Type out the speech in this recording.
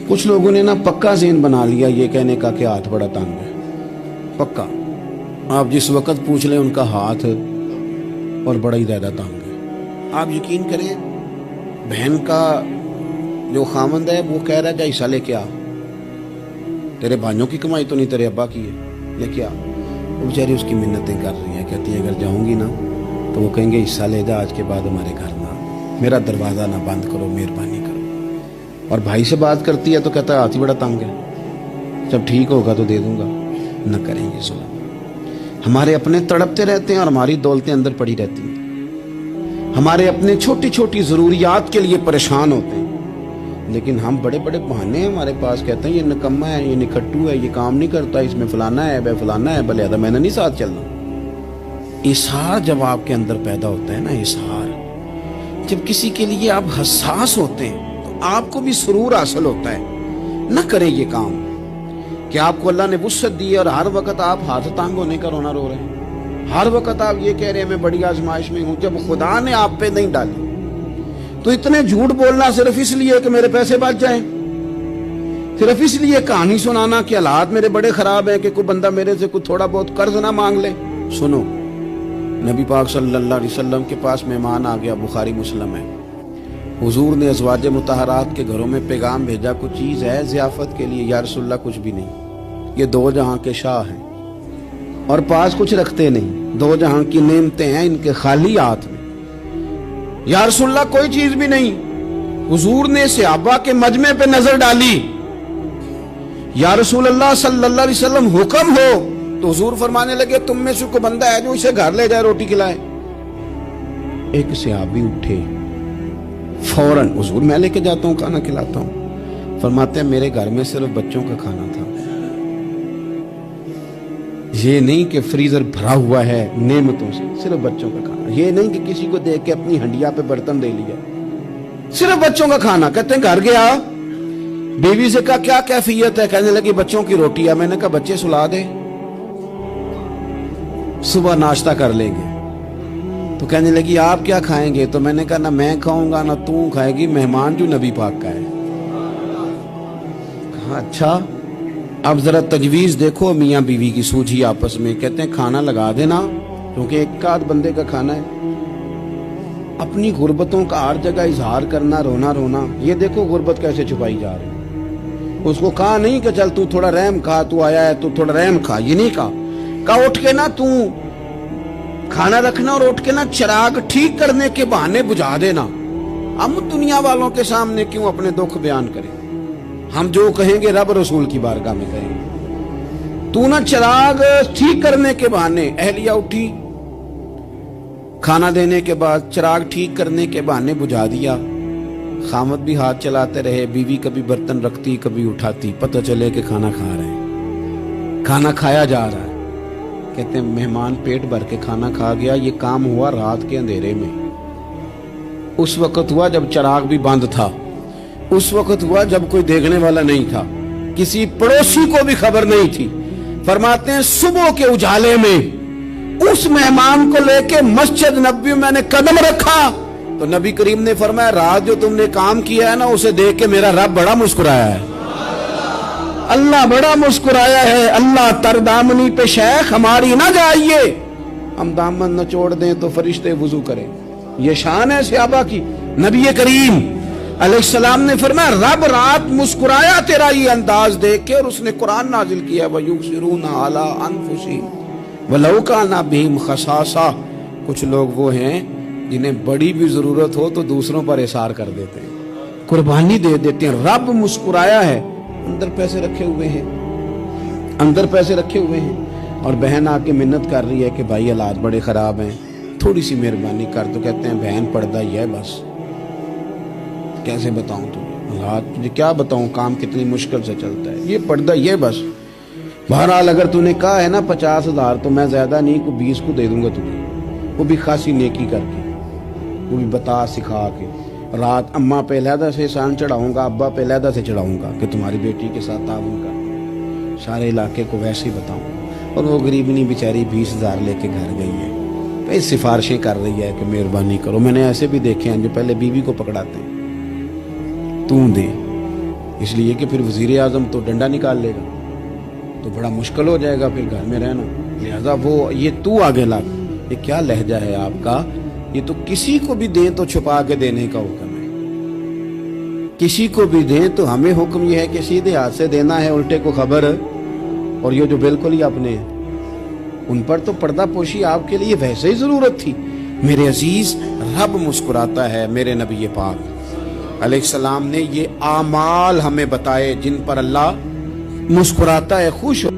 कुछ लोगों ने ना पक्का ज़हन बना लिया ये कहने का कि हाथ बड़ा तंग है। पक्का आप जिस वक्त पूछ लें उनका हाथ और बड़ा ही ज़्यादा तंग है। आप यकीन करें, बहन का जो खामंद है वो कह रहा है हिस्सा लेके आ, तेरे भाइयों की कमाई तो नहीं तेरे अब्बा की है, लेके आ। वो बेचारी उसकी मिन्नतें कर रही है, कहती है अगर जाऊंगी ना तो वो कहेंगे हिस्सा ले जा, आज के बाद हमारे घर ना, मेरा दरवाज़ा ना बंद करो, मेहरबानी करो। और भाई से बात करती है तो कहता है हाथ ही बड़ा तंग है, जब ठीक होगा तो दे दूंगा। न करेंगे जुल्म। हमारे अपने तड़पते रहते हैं और हमारी दौलतें अंदर पड़ी रहती हैं। हमारे अपने छोटी छोटी ज़रूरियात के लिए परेशान होते हैं, लेकिन हम बड़े बड़े बहाने हैं हमारे पास, कहते हैं ये निकम्मा है, ये निखट्टू है, ये काम नहीं करता, इसमें फलाना है, वह फलाना है, भले मैंने नहीं साथ चलना। इशार जब आपके अंदर पैदा होता है ना, इशार जब किसी के लिए आप हसास होते हैं तो आपको भी सुरूर हासिल होता है। न करें ये काम कि आपको अल्लाह ने वुसअत दी है और हर वक्त आप हाथ तंग होने का रोना रो रहे हैं, हर वक्त आप ये कह रहे हैं मैं बड़ी आजमाइश में हूं, जब खुदा ने आप पे नहीं डाली। तो इतने झूठ बोलना सिर्फ इसलिए कि मेरे पैसे बच जाएं, सिर्फ इसलिए कहानी सुनाना कि हालात मेरे बड़े खराब हैं कि कोई बंदा मेरे से कुछ थोड़ा बहुत कर्ज ना मांग ले। सुनो, नबी पाक सल्लल्लाहु अलैहि वसल्लम के पास मेहमान आ गया, बुखारी मुस्लिम है। हुजूर ने अज़वाज मुतहरात के घरों में पैगाम भेजा, कुछ चीज़ है ज़ियाफ़त के लिए? या रसूलल्लाह कुछ भी नहीं, ये दो जहां के शाह हैं और पास कुछ रखते नहीं, दो जहां की नेमतें हैं इनके खाली हाथ में। या रसूलल्लाह कोई चीज भी नहीं। हुजूर ने सहाबा के मजमे पे नजर डाली, या रसूलल्लाह सल्लल्लाहु अलैहि वसल्लम हुक्म हो, तो हुजूर फरमाने लगे तुम में से कोई बंदा है जो इसे घर ले जाए, रोटी खिलाए। एक सहाबी उठे, फौरन हुजूर मैं लेके जाता हूँ, खाना खिलाता हूँ। फरमाते हैं मेरे घर में सिर्फ बच्चों का खाना था, ये नहीं कि फ्रीजर भरा हुआ है नेमतों से, सिर्फ बच्चों का खाना। ये नहीं कि किसी को देख के अपनी हंडिया पे बर्तन दे लिया, सिर्फ बच्चों का खाना। कहते हैं घर गया, बीवी से कहा क्या कैफियत है? कहने लगी बच्चों की रोटी है। मैंने कहा बच्चे सुला दे, सुबह नाश्ता कर लेंगे। तो कहने लगी आप क्या खाएंगे? तो मैंने कहा ना मैं खाऊंगा ना तू खाएगी, मेहमान जो नबी पाक का है। कहा अच्छा, अब जरा तजवीज देखो मियाँ बीवी की सूझी आपस में। कहते हैं खाना लगा देना, क्योंकि एक आध बंदे का खाना है। अपनी गुर्बतों का हर जगह इजहार करना, रोना रोना, ये देखो गुर्बत कैसे छुपाई जा रही है। उसको कहा नहीं कि चल तू थोड़ा रहम खा, तू आया है तू थोड़ा रहम खा, ये नहीं कहा उठ के ना तू खाना रखना और उठ के ना चिराग ठीक करने के बहाने बुझा देना। हम दुनिया वालों के सामने क्यों अपने दुख बयान करें? हम जो कहेंगे रब रसूल की बारगाह में कहेंगे। तू ना चिराग ठीक करने के बहाने, अहलिया उठी खाना देने के बाद चिराग ठीक करने के बहाने बुझा दिया। खामद भी हाथ चलाते रहे, बीवी कभी बर्तन रखती कभी उठाती, पता चले कि खाना खा रहे हैं, खाना खाया जा रहा है। कहते हैं मेहमान पेट भर के खाना खा गया। ये काम हुआ रात के अंधेरे में, उस वक्त हुआ जब चिराग भी बंद था, उस वक्त हुआ जब कोई देखने वाला नहीं था, किसी पड़ोसी को भी खबर नहीं थी। फरमाते हैं सुबह के उजाले में उस मेहमान को लेके मस्जिद नबी में मैंने कदम रखा तो नबी करीम ने फरमाया रात जो तुमने काम किया है ना, उसे देख के मेरा रब बड़ा मुस्कुराया है, अल्लाह बड़ा मुस्कुराया है। अल्लाह तरदामनी पे शेख हमारी ना जाइए, हम दामन न छोड़ दें तो फरिश्ते वुजू करें। ये शान है सहाबा की। नबी करीम अलैहिस्सलाम ने फरमाया रब रात मुस्कुराया तेरा ये अंदाज देख के, और उसने कुरान नाजिल किया वयुसिरूना अला अनफुसिहिम वलौ काना बिहिम खसासा। कुछ लोग वो हैं जिन्हें बड़ी भी जरूरत हो तो दूसरों पर इसार कर देते हैं, कुर्बानी दे देते हैं। रब मुस्कुराया है, अंदर पैसे रखे हुए हैं, अंदर पैसे रखे हुए हैं। और बहन आके मिन्नत कर रही है कि भाई हालात बड़े खराब हैं, थोड़ी सी मेहरबानी कर। तो कहते हैं बहन पर्दा ही है बस, कैसे बताऊं तुम्हें हालात, तुझे क्या बताऊं काम कितनी मुश्किल से चलता है, ये पर्दा ये बस। बहरहाल अगर तूने कहा है ना 50,000 तो मैं ज्यादा नहीं को 20 को दे दूंगा तुझे, वो भी खासी नेकी करके, वो भी बता सिखा के। रात अम्मा पे लहदा से शान चढ़ाऊंगा, अब्बा पे लहदा से चढ़ाऊंगा कि तुम्हारी बेटी के साथ ताउन का, सारे इलाके को वैसे ही बताऊंगा। और वो गरीबनी बेचारी 20,000 लेके घर गई है, कई सिफारिशें कर रही है कि मेहरबानी करो। मैंने ऐसे भी देखे हैं जो पहले बीवी को पकड़ाते हैं, तू दे اس لیے کہ پھر وزیر اعظم تو ڈنڈا نکال لے گا تو بڑا مشکل ہو جائے گا پھر گھر میں رہنا. لہذا وہ یہ تو آگے لا. یہ کیا لہجہ ہے آپ کا؟ یہ تو کسی کو بھی دیں تو چھپا کے دینے کا حکم ہے. کسی کو بھی دیں تو ہمیں حکم یہ ہے کہ سیدھے ہاتھ سے دینا ہے, الٹے کو خبر. اور یہ جو بالکل ہی اپنے, ان پر تو پردہ پوشی آپ کے لیے ویسے ہی ضرورت تھی. میرے عزیز, رب مسکراتا ہے. میرے نبی پاک علیہ السلام نے یہ اعمال ہمیں بتائے جن پر اللہ مسکراتا ہے, خوش ہو.